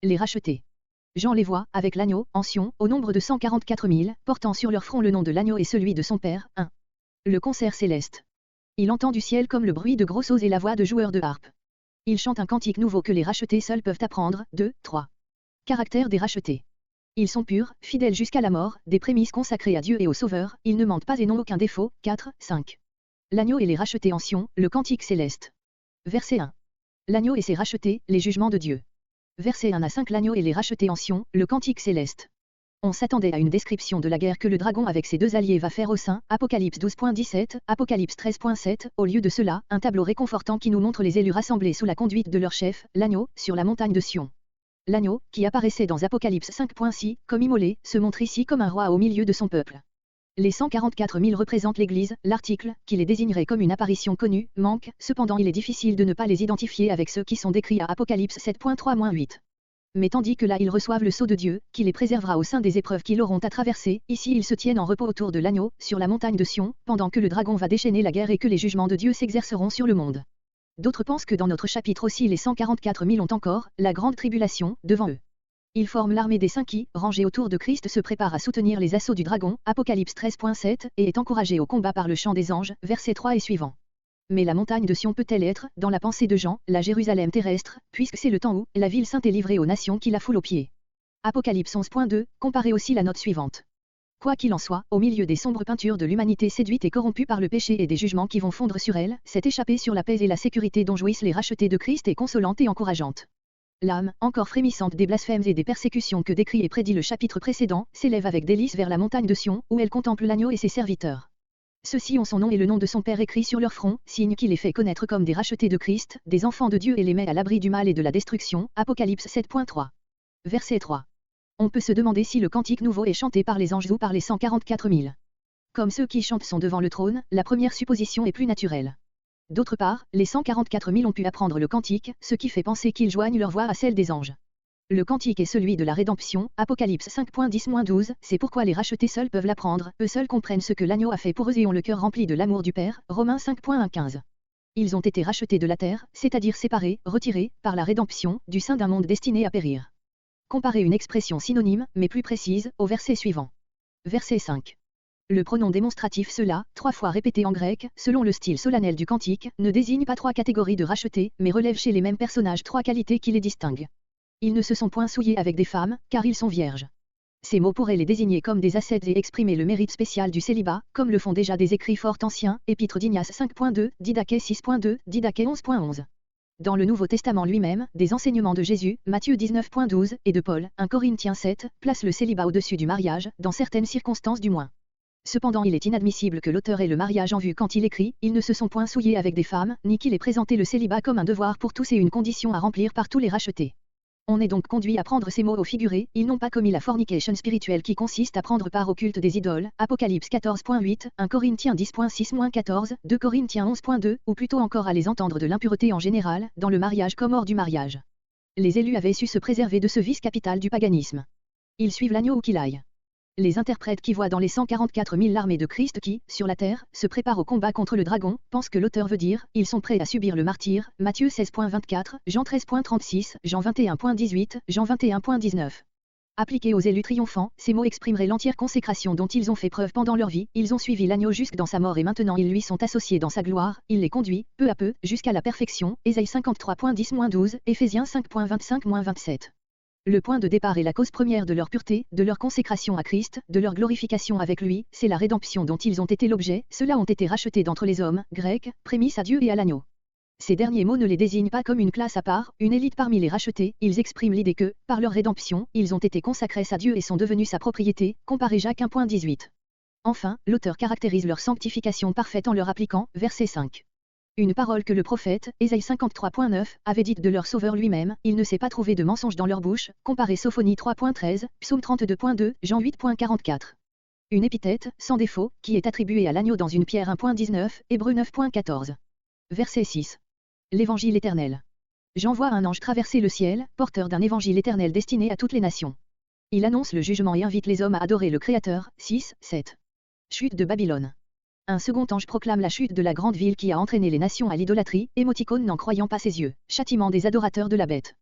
Les rachetés. Jean les voit, avec l'agneau, en Sion, au nombre de 144 000, portant sur leur front le nom de l'agneau et celui de son père. 1. Le concert céleste. Il entend du ciel comme le bruit de grosses eaux et la voix de joueurs de harpe. Il chante un cantique nouveau que les rachetés seuls peuvent apprendre. 2, 3. Caractère des rachetés. Ils sont purs, fidèles jusqu'à la mort, des prémices consacrées à Dieu et au Sauveur, ils ne mentent pas et n'ont aucun défaut. 4, 5. L'agneau et les rachetés en Sion, le cantique céleste. Verset 1. L'agneau et ses rachetés, les jugements de Dieu. Verset 1 à 5. L'agneau et les rachetés en Sion, le cantique céleste. On s'attendait à une description de la guerre que le dragon avec ses deux alliés va faire au sein, Apocalypse 12.17, Apocalypse 13.7, au lieu de cela, un tableau réconfortant qui nous montre les élus rassemblés sous la conduite de leur chef, l'agneau, sur la montagne de Sion. L'agneau, qui apparaissait dans Apocalypse 5.6, comme immolé, se montre ici comme un roi au milieu de son peuple. Les 144 000 représentent l'Église, l'article, qui les désignerait comme une apparition connue, manque, cependant il est difficile de ne pas les identifier avec ceux qui sont décrits à Apocalypse 7.3-8. Mais tandis que là ils reçoivent le sceau de Dieu, qui les préservera au sein des épreuves qu'ils auront à traverser, ici ils se tiennent en repos autour de l'agneau, sur la montagne de Sion, pendant que le dragon va déchaîner la guerre et que les jugements de Dieu s'exerceront sur le monde. D'autres pensent que dans notre chapitre aussi les 144 000 ont encore, la grande tribulation, devant eux. Ils forment l'armée des saints qui, rangés autour de Christ, se préparent à soutenir les assauts du dragon, Apocalypse 13.7, et est encouragé au combat par le chant des anges, versets 3 et suivants. Mais la montagne de Sion peut-elle être, dans la pensée de Jean, la Jérusalem terrestre, puisque c'est le temps où la ville sainte est livrée aux nations qui la foulent aux pieds. Apocalypse 11.2, comparez aussi la note suivante. Quoi qu'il en soit, au milieu des sombres peintures de l'humanité séduite et corrompue par le péché et des jugements qui vont fondre sur elle, cette échappée sur la paix et la sécurité dont jouissent les rachetés de Christ est consolante et encourageante. L'âme, encore frémissante des blasphèmes et des persécutions que décrit et prédit le chapitre précédent, s'élève avec délice vers la montagne de Sion, où elle contemple l'agneau et ses serviteurs. Ceux-ci ont son nom et le nom de son Père écrit sur leur front, signe qui les fait connaître comme des rachetés de Christ, des enfants de Dieu et les met à l'abri du mal et de la destruction. Apocalypse 7.3. Verset 3. On peut se demander si le cantique nouveau est chanté par les anges ou par les 144 000. Comme ceux qui chantent sont devant le trône, la première supposition est plus naturelle. D'autre part, les 144 000 ont pu apprendre le cantique, ce qui fait penser qu'ils joignent leur voix à celle des anges. Le cantique est celui de la rédemption, Apocalypse 5.10-12, c'est pourquoi les rachetés seuls peuvent l'apprendre, eux seuls comprennent ce que l'agneau a fait pour eux et ont le cœur rempli de l'amour du Père, Romains 5.1-15. Ils ont été rachetés de la terre, c'est-à-dire séparés, retirés, par la rédemption, du sein d'un monde destiné à périr. Comparez une expression synonyme, mais plus précise, au verset suivant. Verset 5. Le pronom démonstratif cela, 3 fois répété en grec, selon le style solennel du cantique, ne désigne pas 3 catégories de rachetés, mais relève chez les mêmes personnages 3 qualités qui les distinguent. Ils ne se sont point souillés avec des femmes, car ils sont vierges. Ces mots pourraient les désigner comme des ascètes et exprimer le mérite spécial du célibat, comme le font déjà des écrits fort anciens, Épître d'Ignace 5.2, Didaché 6.2, Didaché 11.11. Dans le Nouveau Testament lui-même, des enseignements de Jésus, Matthieu 19.12, et de Paul, 1 Corinthiens 7, placent le célibat au-dessus du mariage, dans certaines circonstances du moins. Cependant il est inadmissible que l'auteur ait le mariage en vue quand il écrit « Ils ne se sont point souillés avec des femmes », ni qu'il ait présenté le célibat comme un devoir pour tous et une condition à remplir par tous les rachetés. On est donc conduit à prendre ces mots au figuré, ils n'ont pas commis la fornication spirituelle qui consiste à prendre part au culte des idoles, Apocalypse 14.8, 1 Corinthiens 10.6-14, 2 Corinthiens 11.2, ou plutôt encore à les entendre de l'impureté en général, dans le mariage comme hors du mariage. Les élus avaient su se préserver de ce vice capital du paganisme. Ils suivent l'agneau où qu'il aille. Les interprètes qui voient dans les 144 000 l'armée de Christ qui, sur la terre, se préparent au combat contre le dragon, pensent que l'auteur veut dire, ils sont prêts à subir le martyre, Matthieu 16.24, Jean 13.36, Jean 21.18, Jean 21.19. Appliqués aux élus triomphants, ces mots exprimeraient l'entière consécration dont ils ont fait preuve pendant leur vie, ils ont suivi l'agneau jusque dans sa mort et maintenant ils lui sont associés dans sa gloire, il les conduit, peu à peu, jusqu'à la perfection, Ésaïe 53.10-12, Éphésiens 5.25-27. Le point de départ et la cause première de leur pureté, de leur consécration à Christ, de leur glorification avec lui, c'est la rédemption dont ils ont été l'objet, ceux-là ont été rachetés d'entre les hommes, grecs, prémices à Dieu et à l'agneau. Ces derniers mots ne les désignent pas comme une classe à part, une élite parmi les rachetés, ils expriment l'idée que, par leur rédemption, ils ont été consacrés à Dieu et sont devenus sa propriété, comparez Jacques 1.18. Enfin, l'auteur caractérise leur sanctification parfaite en leur appliquant, verset 5. Une parole que le prophète, Ésaïe 53.9, avait dite de leur Sauveur lui-même, il ne s'est pas trouvé de mensonge dans leur bouche, comparez Sophonie 3.13, Psaume 32.2, Jean 8.44. Une épithète, sans défaut, qui est attribuée à l'agneau dans une Pierre 1.19, Hébreux 9.14. Verset 6. L'évangile éternel. Jean voit un ange traverser le ciel, porteur d'un évangile éternel destiné à toutes les nations. Il annonce le jugement et invite les hommes à adorer le Créateur, 6, 7. Chute de Babylone. Un second ange proclame la chute de la grande ville qui a entraîné les nations à l'idolâtrie, émoticône n'en croyant pas ses yeux, châtiment des adorateurs de la bête.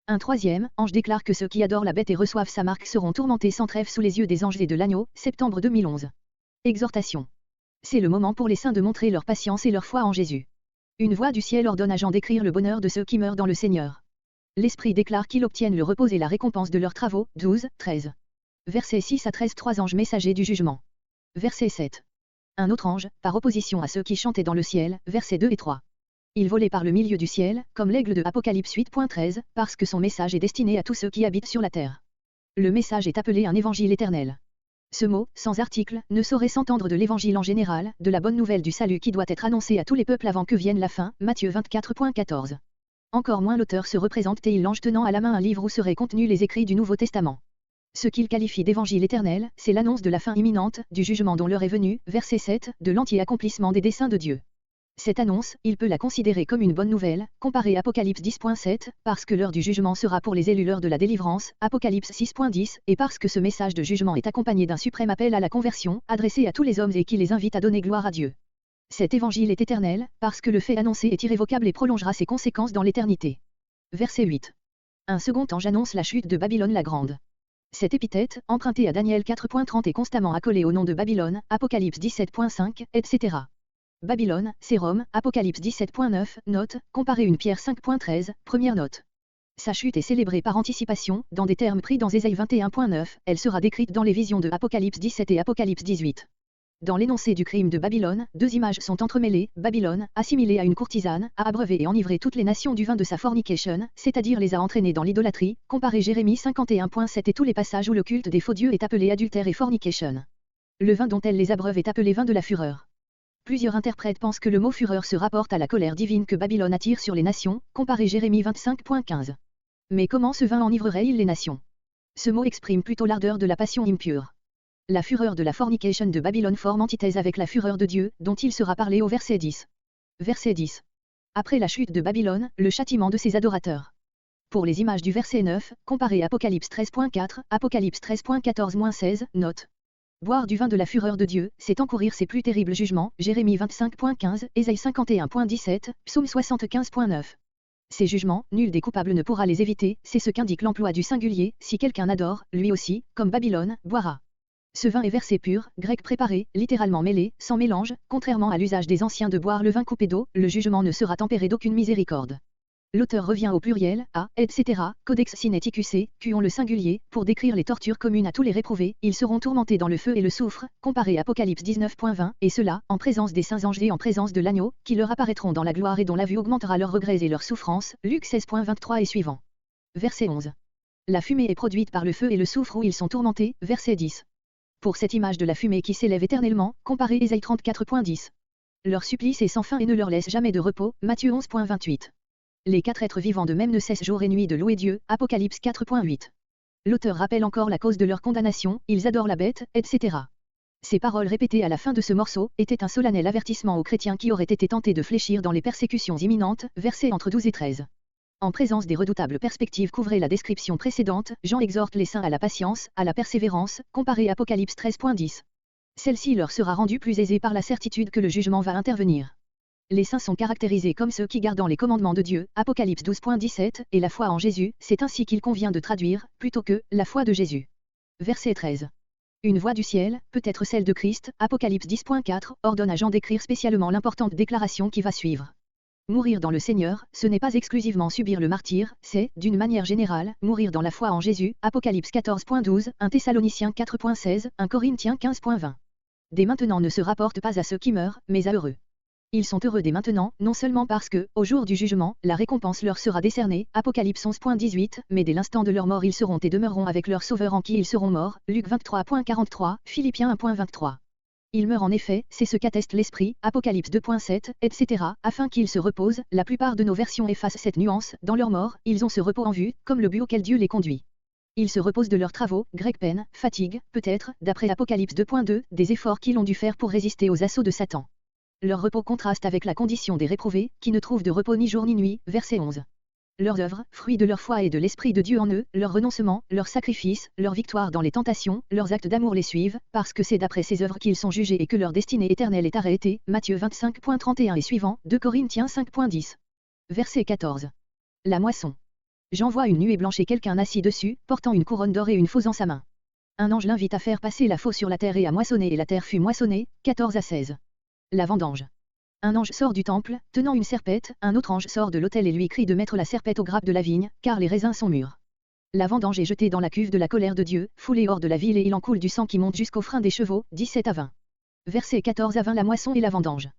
Un troisième ange déclare que ceux qui adorent la bête et reçoivent sa marque seront tourmentés sans trêve sous les yeux des anges et de l'agneau, septembre 2011. Exhortation. C'est le moment pour les saints de montrer leur patience et leur foi en Jésus. Une voix du ciel ordonne à Jean d'écrire le bonheur de ceux qui meurent dans le Seigneur. L'Esprit déclare qu'ils obtiennent le repos et la récompense de leurs travaux, 12, 13. Versets 6 à 13. Trois anges messagers du jugement. Verset 7. Un autre ange, par opposition à ceux qui chantaient dans le ciel, versets 2 et 3. Il volait par le milieu du ciel, comme l'aigle de Apocalypse 8.13, parce que son message est destiné à tous ceux qui habitent sur la terre. Le message est appelé un évangile éternel. Ce mot, sans article, ne saurait s'entendre de l'évangile en général, de la bonne nouvelle du salut qui doit être annoncée à tous les peuples avant que vienne la fin, Matthieu 24.14. Encore moins l'auteur se représente-t-il l'ange tenant à la main un livre où seraient contenus les écrits du Nouveau Testament. Ce qu'il qualifie d'évangile éternel, c'est l'annonce de la fin imminente, du jugement dont l'heure est venue, verset 7, de l'entier accomplissement des desseins de Dieu. Cette annonce, il peut la considérer comme une bonne nouvelle, comparée Apocalypse 10.7, parce que l'heure du jugement sera pour les élus l'heure de la délivrance, Apocalypse 6.10, et parce que ce message de jugement est accompagné d'un suprême appel à la conversion, adressé à tous les hommes et qui les invite à donner gloire à Dieu. Cet évangile est éternel, parce que le fait annoncé est irrévocable et prolongera ses conséquences dans l'éternité. Verset 8. Un second ange annonce la chute de Babylone la Grande. Cette épithète, empruntée à Daniel 4.30 est constamment accolée au nom de Babylone, Apocalypse 17.5, etc. Babylone, c'est Rome, Apocalypse 17.9, note, comparé 1 Pierre 5.13, première note. Sa chute est célébrée par anticipation, dans des termes pris dans Ésaïe 21.9, elle sera décrite dans les visions de Apocalypse 17 et Apocalypse 18. Dans l'énoncé du crime de Babylone, deux images sont entremêlées, Babylone, assimilée à une courtisane, a abreuvé et enivré toutes les nations du vin de sa fornication, c'est-à-dire les a entraînées dans l'idolâtrie, comparé Jérémie 51.7 et tous les passages où le culte des faux dieux est appelé adultère et fornication. Le vin dont elle les abreuve est appelé vin de la fureur. Plusieurs interprètes pensent que le mot fureur se rapporte à la colère divine que Babylone attire sur les nations, comparé Jérémie 25.15. Mais comment ce vin enivrerait-il les nations? Ce mot exprime plutôt l'ardeur de la passion impure. La fureur de la fornication de Babylone forme antithèse avec la fureur de Dieu, dont il sera parlé au verset 10. Verset 10. Après la chute de Babylone, le châtiment de ses adorateurs. Pour les images du verset 9, comparez Apocalypse 13.4, Apocalypse 13.14-16, note. Boire du vin de la fureur de Dieu, c'est encourir ses plus terribles jugements, Jérémie 25.15, Ésaïe 51.17, Psaume 75.9. Ces jugements, nul des coupables ne pourra les éviter, c'est ce qu'indique l'emploi du singulier, si quelqu'un adore, lui aussi, comme Babylone, boira. Ce vin est versé pur, grec préparé, littéralement mêlé, sans mélange, contrairement à l'usage des anciens de boire le vin coupé d'eau, le jugement ne sera tempéré d'aucune miséricorde. L'auteur revient au pluriel, à, etc., codex sinaiticus, cuon le singulier, pour décrire les tortures communes à tous les réprouvés, ils seront tourmentés dans le feu et le soufre, comparé Apocalypse 19.20, et cela, en présence des saints anges et en présence de l'agneau, qui leur apparaîtront dans la gloire et dont la vue augmentera leurs regrets et leurs souffrances, Luc 16.23 et suivant. Verset 11. La fumée est produite par le feu et le soufre où ils sont tourmentés, verset 10. Pour cette image de la fumée qui s'élève éternellement, comparez Ésaïe 34.10. Leur supplice est sans fin et ne leur laisse jamais de repos, Matthieu 11.28. Les quatre êtres vivants de même ne cessent jour et nuit de louer Dieu, Apocalypse 4.8. L'auteur rappelle encore la cause de leur condamnation, ils adorent la bête, etc. Ces paroles répétées à la fin de ce morceau, étaient un solennel avertissement aux chrétiens qui auraient été tentés de fléchir dans les persécutions imminentes, versets entre 12 et 13. En présence des redoutables perspectives qu'ouvrait la description précédente, Jean exhorte les saints à la patience, à la persévérance, comparé Apocalypse 13.10. Celle-ci leur sera rendue plus aisée par la certitude que le jugement va intervenir. Les saints sont caractérisés comme ceux qui gardant les commandements de Dieu, Apocalypse 12.17, et la foi en Jésus, c'est ainsi qu'il convient de traduire, plutôt que, la foi de Jésus. Verset 13. Une voix du ciel, peut-être celle de Christ, Apocalypse 10.4, ordonne à Jean d'écrire spécialement l'importante déclaration qui va suivre. Mourir dans le Seigneur, ce n'est pas exclusivement subir le martyre, c'est, d'une manière générale, mourir dans la foi en Jésus, Apocalypse 14.12, 1 Thessaloniciens 4.16, 1 Corinthiens 15.20. Dès maintenant ne se rapporte pas à ceux qui meurent, mais à heureux. Ils sont heureux dès maintenant, non seulement parce que, au jour du jugement, la récompense leur sera décernée, Apocalypse 11.18, mais dès l'instant de leur mort ils seront et demeureront avec leur Sauveur en qui ils seront morts, Luc 23.43, Philippiens 1.23. Ils meurent en effet, c'est ce qu'atteste l'Esprit, Apocalypse 2.7, etc., afin qu'ils se reposent, la plupart de nos versions effacent cette nuance, dans leur mort, ils ont ce repos en vue, comme le but auquel Dieu les conduit. Ils se reposent de leurs travaux, grec peine, fatigue, peut-être, d'après Apocalypse 2.2, des efforts qu'ils ont dû faire pour résister aux assauts de Satan. Leur repos contraste avec la condition des réprouvés, qui ne trouvent de repos ni jour ni nuit, verset 11. Leurs œuvres, fruits de leur foi et de l'Esprit de Dieu en eux, leur renoncement, leur sacrifice, leur victoire dans les tentations, leurs actes d'amour les suivent, parce que c'est d'après ces œuvres qu'ils sont jugés et que leur destinée éternelle est arrêtée, Matthieu 25.31 et suivant, 2 Corinthiens 5.10. Verset 14. La moisson. Jean voit une nuée blanche et quelqu'un assis dessus, portant une couronne d'or et une faux en sa main. Un ange l'invite à faire passer la faux sur la terre et à moissonner, et la terre fut moissonnée. 14 à 16. La vendange. Un ange sort du temple, tenant une serpette, un autre ange sort de l'autel et lui crie de mettre la serpette aux grappes de la vigne, car les raisins sont mûrs. La vendange est jetée dans la cuve de la colère de Dieu, foulée hors de la ville, et il en coule du sang qui monte jusqu'au frein des chevaux. 17 à 20. Versets 14 à 20. La moisson et la vendange.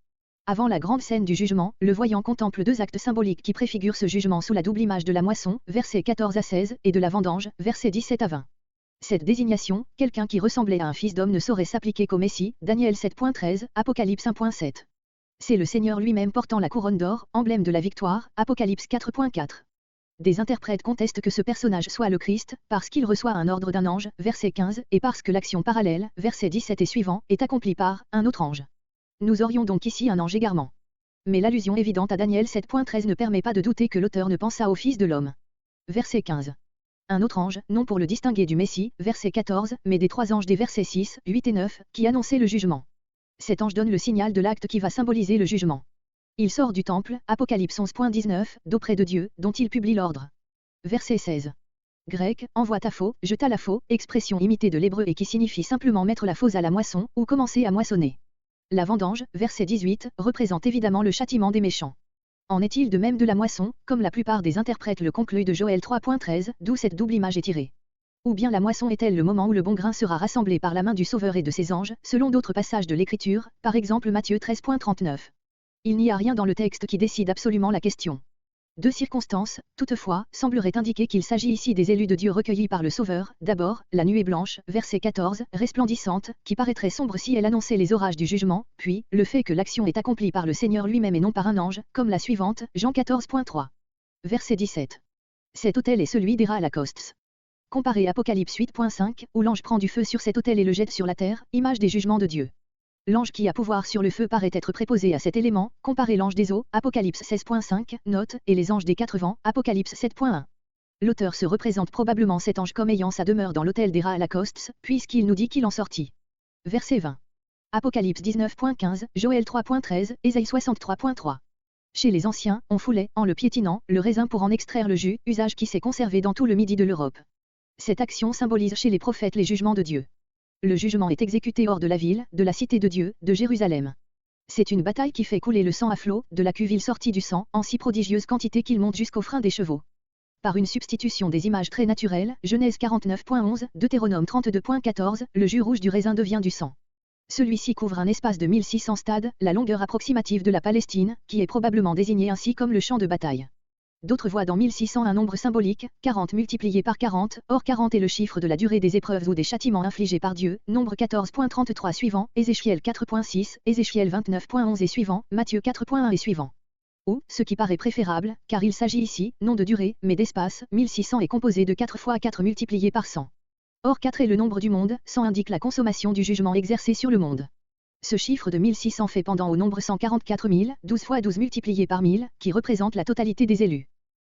Avant la grande scène du jugement, le voyant contemple deux actes symboliques qui préfigurent ce jugement sous la double image de la moisson, versets 14 à 16, et de la vendange, versets 17 à 20. Cette désignation, quelqu'un qui ressemblait à un fils d'homme, ne saurait s'appliquer qu'au Messie, Daniel 7.13, Apocalypse 1.7. C'est le Seigneur lui-même portant la couronne d'or, emblème de la victoire, Apocalypse 4.4. Des interprètes contestent que ce personnage soit le Christ, parce qu'il reçoit un ordre d'un ange, verset 15, et parce que l'action parallèle, verset 17 et suivant, est accomplie par un autre ange. Nous aurions donc ici un ange égarement. Mais l'allusion évidente à Daniel 7.13 ne permet pas de douter que l'auteur ne pensa au Fils de l'homme. Verset 15. Un autre ange, non pour le distinguer du Messie, verset 14, mais des trois anges des versets 6, 8 et 9, qui annonçaient le jugement. Cet ange donne le signal de l'acte qui va symboliser le jugement. Il sort du temple, Apocalypse 11.19, d'auprès de Dieu, dont il publie l'ordre. Verset 16. Grec, envoie ta faux, jeta la faux, expression imitée de l'hébreu et qui signifie simplement mettre la faux à la moisson, ou commencer à moissonner. La vendange, verset 18, représente évidemment le châtiment des méchants. En est-il de même de la moisson, comme la plupart des interprètes le concluent de Joël 3.13, d'où cette double image est tirée? Ou bien la moisson est-elle le moment où le bon grain sera rassemblé par la main du Sauveur et de ses anges, selon d'autres passages de l'Écriture, par exemple Matthieu 13.39. Il n'y a rien dans le texte qui décide absolument la question. Deux circonstances, toutefois, sembleraient indiquer qu'il s'agit ici des élus de Dieu recueillis par le Sauveur. D'abord, la nuée blanche, verset 14, resplendissante, qui paraîtrait sombre si elle annonçait les orages du jugement, puis, le fait que l'action est accomplie par le Seigneur lui-même et non par un ange, comme la suivante, Jean 14.3. Verset 17. Cet autel est celui des Ra'alakostes. Comparez Apocalypse 8.5, où l'ange prend du feu sur cet autel et le jette sur la terre, image des jugements de Dieu. L'ange qui a pouvoir sur le feu paraît être préposé à cet élément, comparez l'ange des eaux, Apocalypse 16.5, note, et les anges des quatre vents, Apocalypse 7.1. L'auteur se représente probablement cet ange comme ayant sa demeure dans l'autel des Ra'alakostes, puisqu'il nous dit qu'il en sortit. Verset 20. Apocalypse 19.15, Joël 3.13, Ésaïe 63.3. Chez les anciens, on foulait, en le piétinant, le raisin pour en extraire le jus, usage qui s'est conservé dans tout le midi de l'Europe. Cette action symbolise chez les prophètes les jugements de Dieu. Le jugement est exécuté hors de la ville, de la cité de Dieu, de Jérusalem. C'est une bataille qui fait couler le sang à flot, de la cuve il sortit du sang, en si prodigieuse quantité qu'il monte jusqu'au frein des chevaux. Par une substitution des images très naturelles, Genèse 49.11, Deutéronome 32.14, le jus rouge du raisin devient du sang. Celui-ci couvre un espace de 1600 stades, la longueur approximative de la Palestine, qui est probablement désignée ainsi comme le champ de bataille. D'autres voient dans 1600 un nombre symbolique, 40 multiplié par 40, or 40 est le chiffre de la durée des épreuves ou des châtiments infligés par Dieu, nombre 14.33 suivant, Ézéchiel 4.6, Ézéchiel 29.11 et suivant, Matthieu 4.1 et suivant. Ou, ce qui paraît préférable, car il s'agit ici, non de durée, mais d'espace, 1600 est composé de 4 fois 4 multiplié par 100. Or 4 est le nombre du monde, 100 indique la consommation du jugement exercé sur le monde. Ce chiffre de 1600 fait pendant au nombre 144 000, 12 fois 12 multiplié par 1000, qui représente la totalité des élus.